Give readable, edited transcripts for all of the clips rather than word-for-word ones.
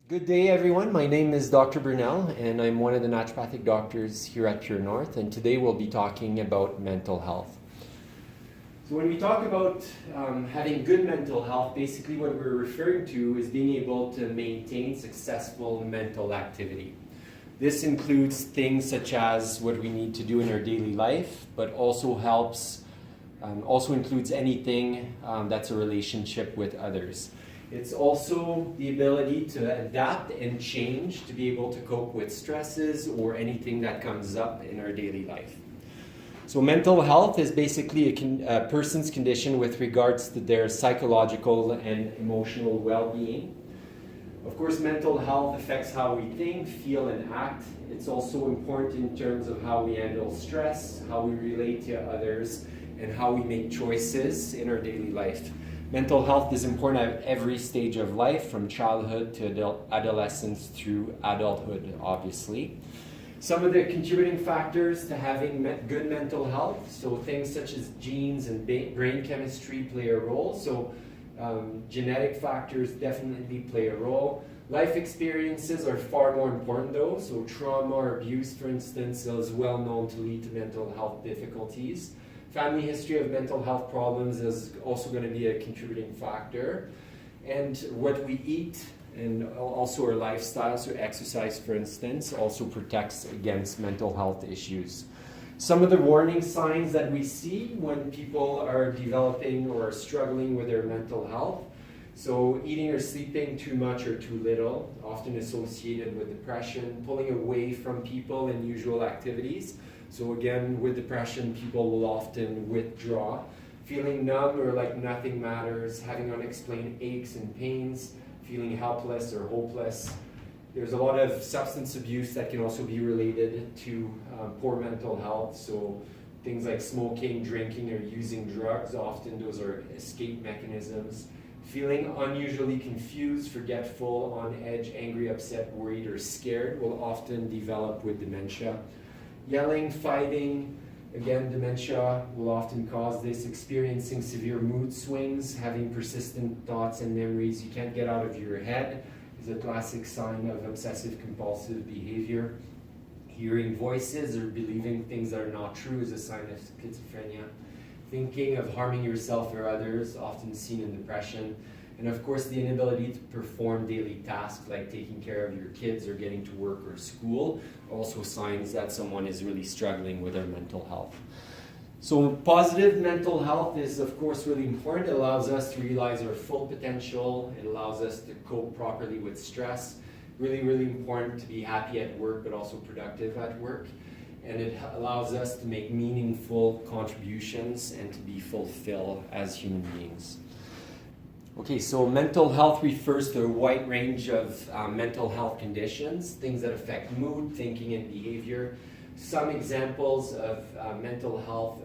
Good day, everyone. My name is Dr. Brunel, and I'm one of the naturopathic doctors here at Pure North, and today we'll be talking about mental health. So when we talk about having good mental health, basically what we're referring to is being able to maintain successful mental activity. This includes things such as what we need to do in our daily life, but also includes anything that's a relationship with others. It's also the ability to adapt and change to be able to cope with stresses or anything that comes up in our daily life. So mental health is basically a person's condition with regards to their psychological and emotional well-being. Of course, mental health affects how we think, feel, and act. It's also important in terms of how we handle stress, how we relate to others, and how we make choices in our daily life. Mental health is important at every stage of life, from childhood to adolescence through adulthood, obviously. Some of the contributing factors to having good mental health, so things such as genes and brain chemistry play a role. So genetic factors definitely play a role. Life experiences are far more important though. So trauma or abuse, for instance, is well known to lead to mental health difficulties. Family history of mental health problems is also going to be a contributing factor. And what we eat and also our lifestyle, so exercise for instance, also protects against mental health issues. Some of the warning signs that we see when people are developing or struggling with their mental health. So eating or sleeping too much or too little, often associated with depression, pulling away from people and usual activities. So again, with depression, people will often withdraw, feeling numb or like nothing matters, having unexplained aches and pains, feeling helpless or hopeless. There's a lot of substance abuse that can also be related to poor mental health. So things like smoking, drinking, or using drugs, often those are escape mechanisms. Feeling unusually confused, forgetful, on edge, angry, upset, worried, or scared will often develop with dementia. Yelling, fighting, again, dementia will often cause this. Experiencing severe mood swings, having persistent thoughts and memories you can't get out of your head is a classic sign of obsessive compulsive behavior. Hearing voices or believing things that are not true is a sign of schizophrenia. Thinking of harming yourself or others, often seen in depression. And of course, the inability to perform daily tasks like taking care of your kids or getting to work or school, also signs that someone is really struggling with their mental health. So positive mental health is of course really important. It allows us to realize our full potential. It allows us to cope properly with stress. Really, really important to be happy at work, but also productive at work. And it allows us to make meaningful contributions and to be fulfilled as human beings. Okay, so mental health refers to a wide range of mental health conditions, things that affect mood, thinking, and behavior. Some examples of mental health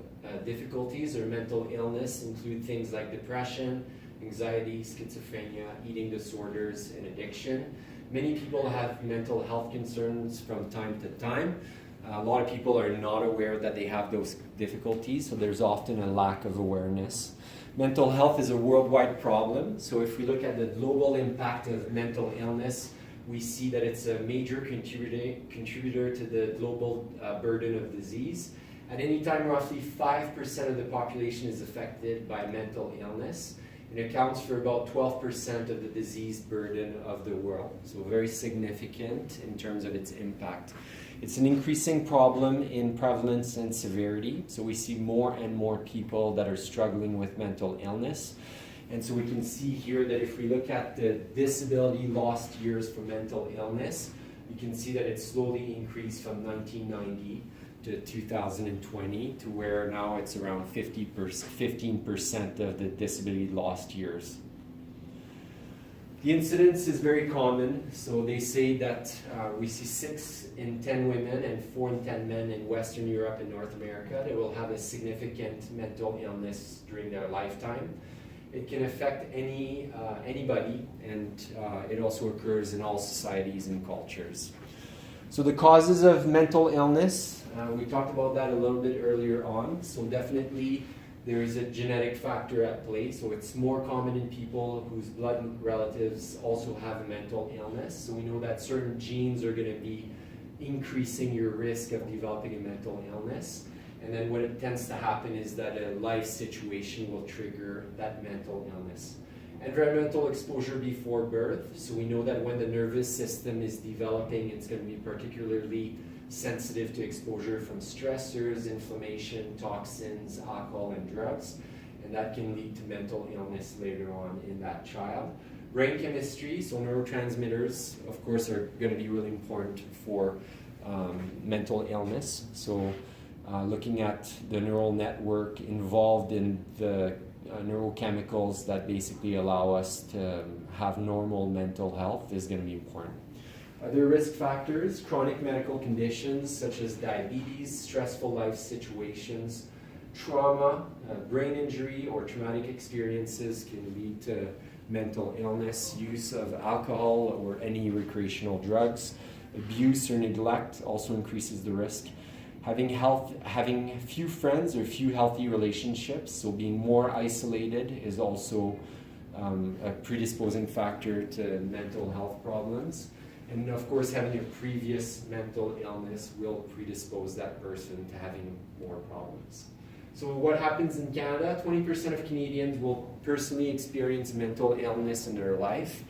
difficulties or mental illness include things like depression, anxiety, schizophrenia, eating disorders, and addiction. Many people have mental health concerns from time to time. A lot of people are not aware that they have those difficulties, so there's often a lack of awareness. Mental health is a worldwide problem, so if we look at the global impact of mental illness, we see that it's a major contributor to the global burden of disease. At any time, roughly 5% of the population is affected by mental illness. It accounts for about 12% of the disease burden of the world, so very significant in terms of its impact. It's an increasing problem in prevalence and severity, so we see more and more people that are struggling with mental illness. And so we can see here that if we look at the disability lost years for mental illness, you can see that it slowly increased from 1990 to 2020 to where now it's around 15% of the disability lost years. The incidence is very common, so they say that we see 6 in 10 women and 4 in 10 men in Western Europe and North America that will have a significant mental illness during their lifetime. It can affect anybody, and it also occurs in all societies and cultures. So the causes of mental illness, we talked about that a little bit earlier on, so definitely There is a genetic factor at play, so it's more common in people whose blood relatives also have a mental illness. So we know that certain genes are going to be increasing your risk of developing a mental illness. And then what it tends to happen is that a life situation will trigger that mental illness. Environmental exposure before birth. So we know that when the nervous system is developing, it's going to be particularly sensitive to exposure from stressors, inflammation, toxins, alcohol, and drugs. And that can lead to mental illness later on in that child. Brain chemistry, so neurotransmitters, of course, are going to be really important for mental illness. So looking at the neural network involved in the neurochemicals that basically allow us to have normal mental health is going to be important. Other risk factors, chronic medical conditions such as diabetes, stressful life situations, trauma, brain injury, or traumatic experiences can lead to mental illness, use of alcohol or any recreational drugs, abuse or neglect also increases the risk. Having few friends or few healthy relationships, so being more isolated is also a predisposing factor to mental health problems. And of course, having a previous mental illness will predispose that person to having more problems. So what happens in Canada? 20% of Canadians will personally experience mental illness in their life.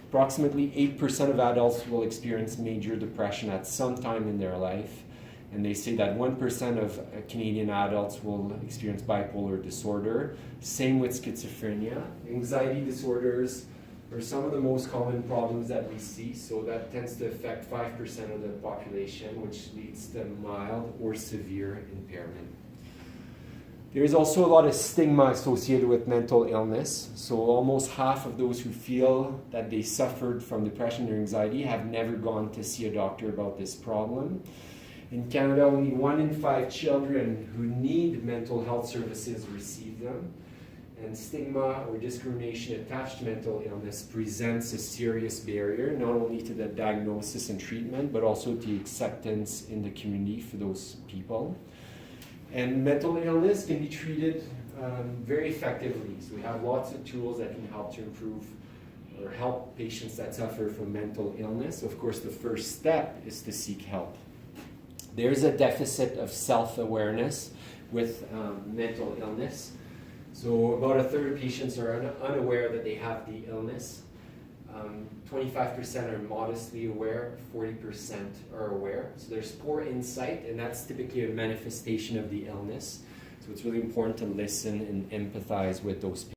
Approximately 8% of adults will experience major depression at some time in their life. And they say that 1% of Canadian adults will experience bipolar disorder. Same with schizophrenia. Anxiety disorders are some of the most common problems that we see. So that tends to affect 5% of the population, which leads to mild or severe impairment. There is also a lot of stigma associated with mental illness. So almost half of those who feel that they suffered from depression or anxiety have never gone to see a doctor about this problem. In Canada, only 1 in 5 children who need mental health services receive them. And stigma or discrimination attached to mental illness presents a serious barrier, not only to the diagnosis and treatment, but also to acceptance in the community for those people. And mental illness can be treated very effectively. So we have lots of tools that can help to improve or help patients that suffer from mental illness. Of course, the first step is to seek help. There's a deficit of self-awareness with mental illness. So about a third of patients are unaware that they have the illness. 25% are modestly aware, 40% are aware. So there's poor insight, and that's typically a manifestation of the illness. So it's really important to listen and empathize with those people.